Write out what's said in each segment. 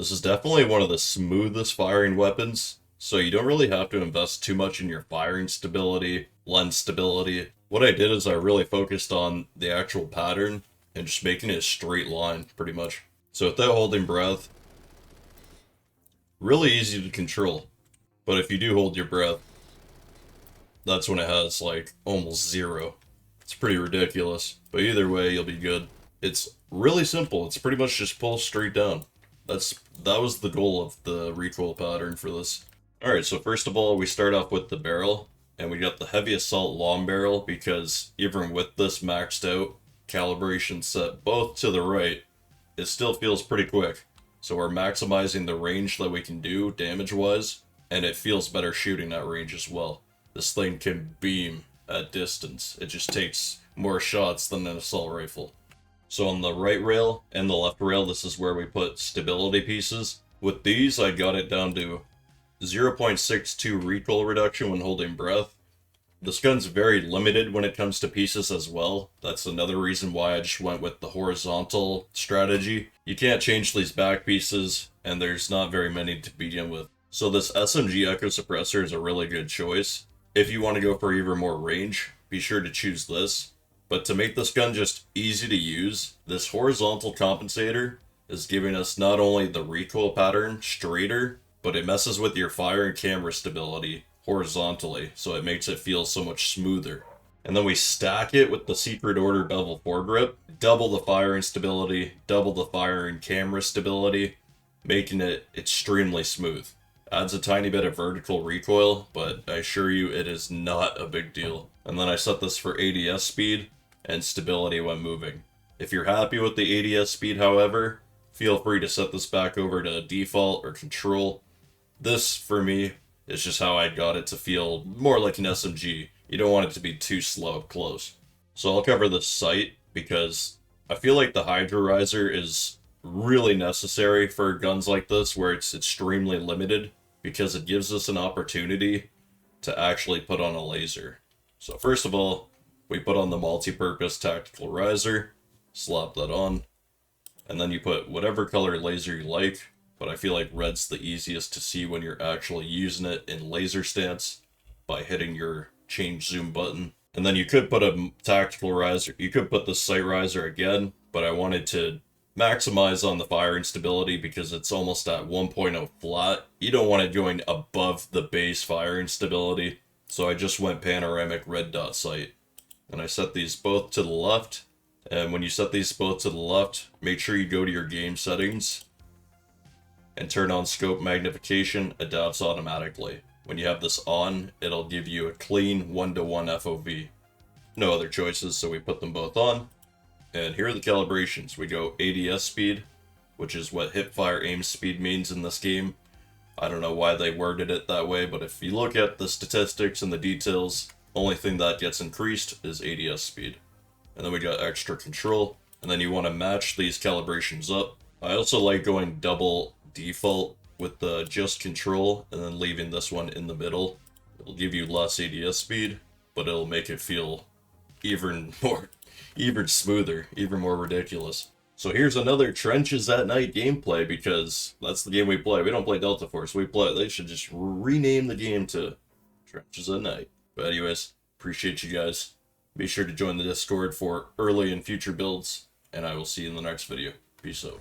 This is definitely one of the smoothest firing weapons, so you don't really have to invest too much in your firing stability, lens stability. What I did is I really focused on the actual pattern and just making it a straight line, pretty much. So without holding breath, really easy to control. But if you do hold your breath, that's when it has like almost zero. It's pretty ridiculous, but either way, you'll be good. It's really simple. It's pretty much just pull straight down. That was the goal of the recoil pattern for this. Alright, so first of all, we start off with the barrel, and we got the heavy assault long barrel because even with this maxed out, calibration set both to the right, it still feels pretty quick. So we're maximizing the range that we can do damage-wise, and it feels better shooting at range as well. This thing can beam at distance. It just takes more shots than an assault rifle. So on the right rail and the left rail, this is where we put stability pieces. With these, I got it down to 0.62 recoil reduction when holding breath. This gun's very limited when it comes to pieces as well. That's another reason why I just went with the horizontal strategy. You can't change these back pieces, and there's not very many to begin with. So this SMG Echo Suppressor is a really good choice. If you want to go for even more range, be sure to choose this. But to make this gun just easy to use, this horizontal compensator is giving us not only the recoil pattern straighter, but it messes with your fire and camera stability horizontally, so it makes it feel so much smoother. And then we stack it with the Secret Order Bevel foregrip, double the firing stability, double the fire and camera stability, making it extremely smooth. Adds a tiny bit of vertical recoil, but I assure you it is not a big deal. And then I set this for ADS speed and stability when moving. If you're happy with the ADS speed, however, feel free to set this back over to default or control. This, for me, is just how I got it to feel more like an SMG. You don't want it to be too slow up close. So I'll cover the sight because I feel like the Hydrorizer is really necessary for guns like this where it's extremely limited because it gives us an opportunity to actually put on a laser. So first of all, we put on the multi-purpose tactical riser, slap that on, and then you put whatever color laser you like, but I feel like red's the easiest to see when you're actually using it in laser stance by hitting your change zoom button. And then you could put a tactical riser, you could put the sight riser again, but I wanted to maximize on the firing stability because it's almost at 1.0 flat. You don't want it going above the base firing stability, so I just went panoramic red dot sight. And I set these both to the left, and when you set these both to the left, make sure you go to your game settings and turn on scope magnification. Adapts automatically. When you have this on, it'll give you a clean 1:1 FOV. No other choices, so we put them both on. And here are the calibrations. We go ADS speed, which is what hipfire aim speed means in this game. I don't know why they worded it that way, but if you look at the statistics and the details, only thing that gets increased is ADS speed. And then we got extra control, and then you want to match these calibrations up. I also like going double default with the just control and then leaving this one in the middle. It'll give you less ADS speed, but it'll make it feel even smoother, even more ridiculous. So here's another Trenches at Night gameplay because that's the game we play. We don't play Delta Force, they should just rename the game to Trenches at Night. But anyways, appreciate you guys. Be sure to join the Discord for early and future builds, and I will see you in the next video. Peace out.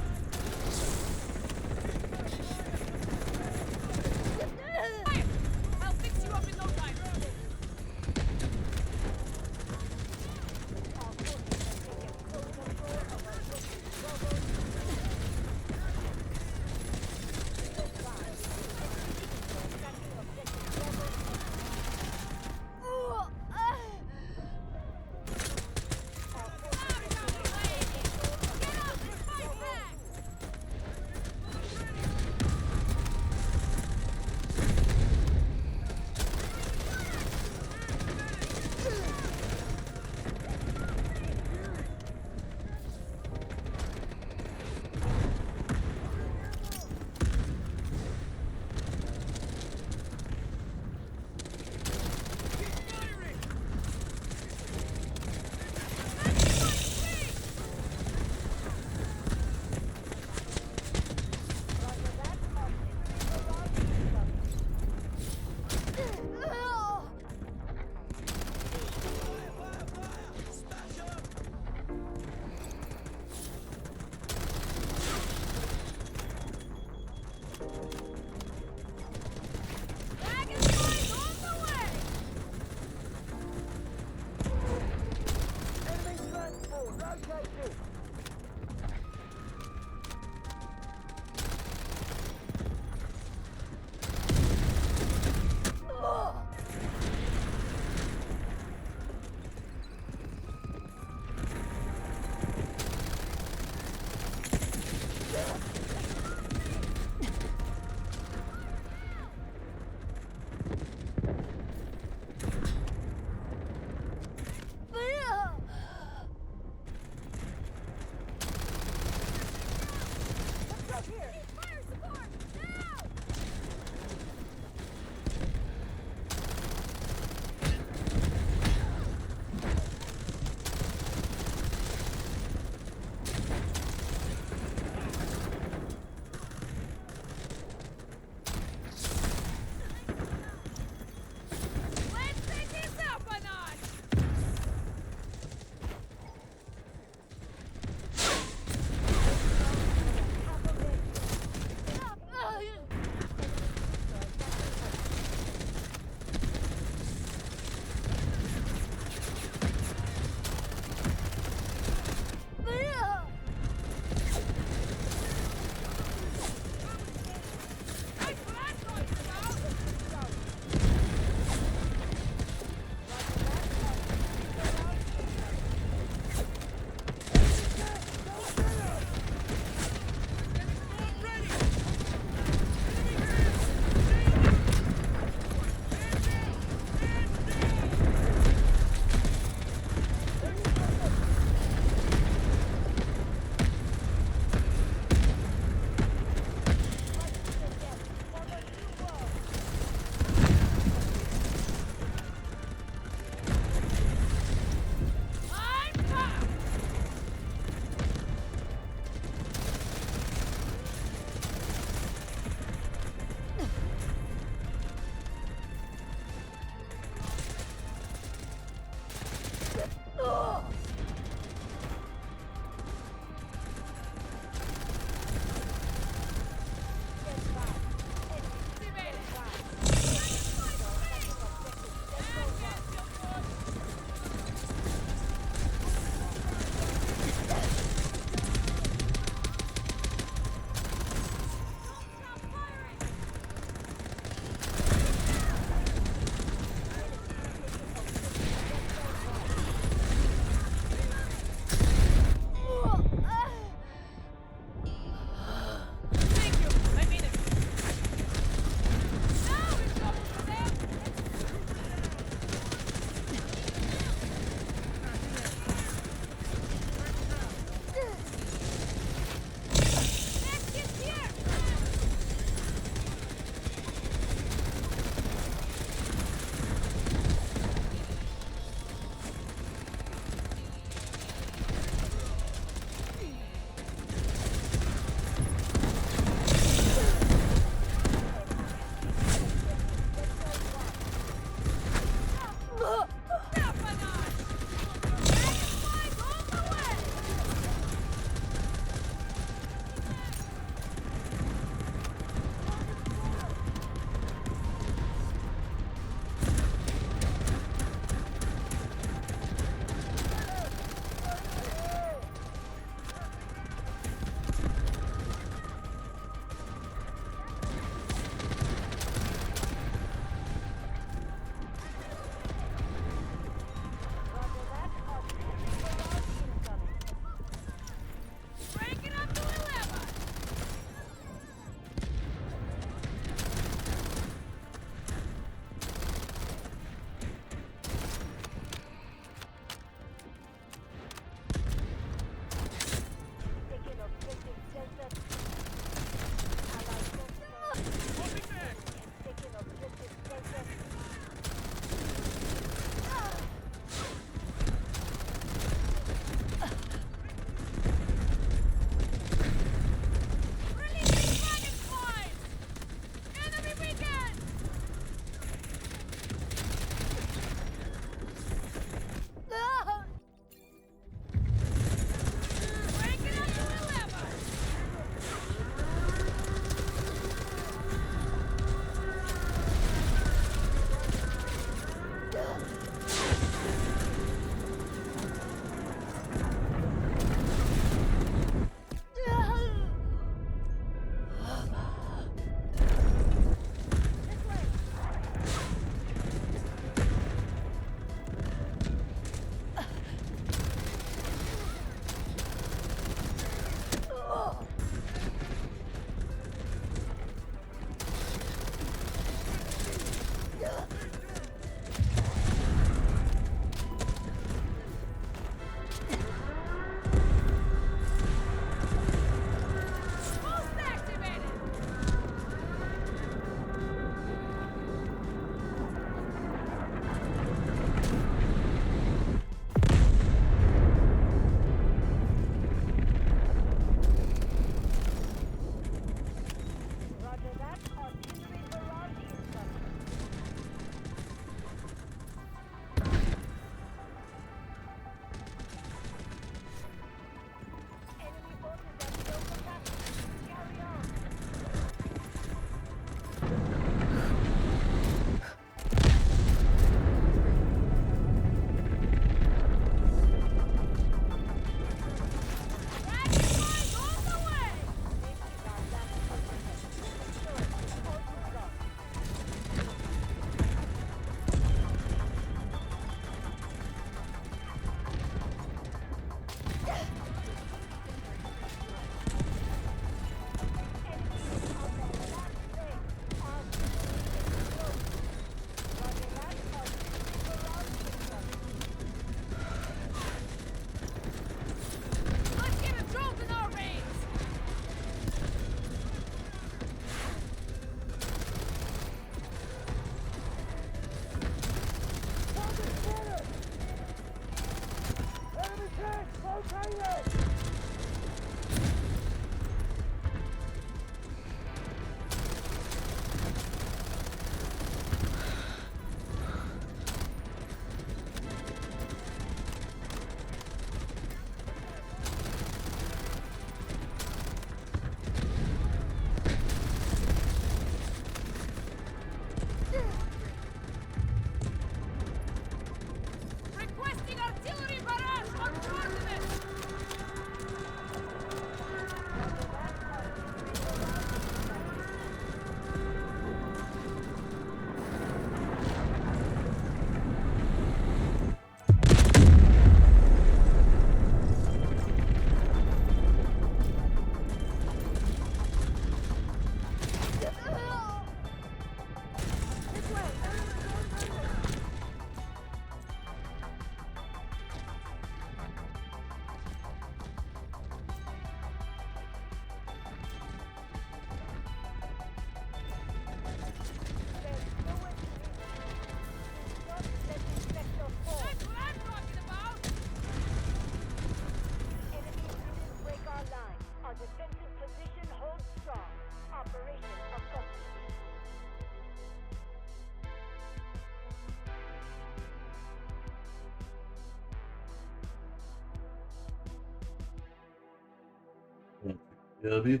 Shabby.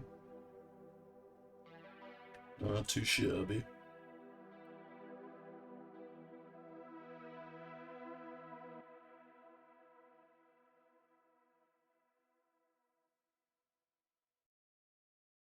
Not too shabby.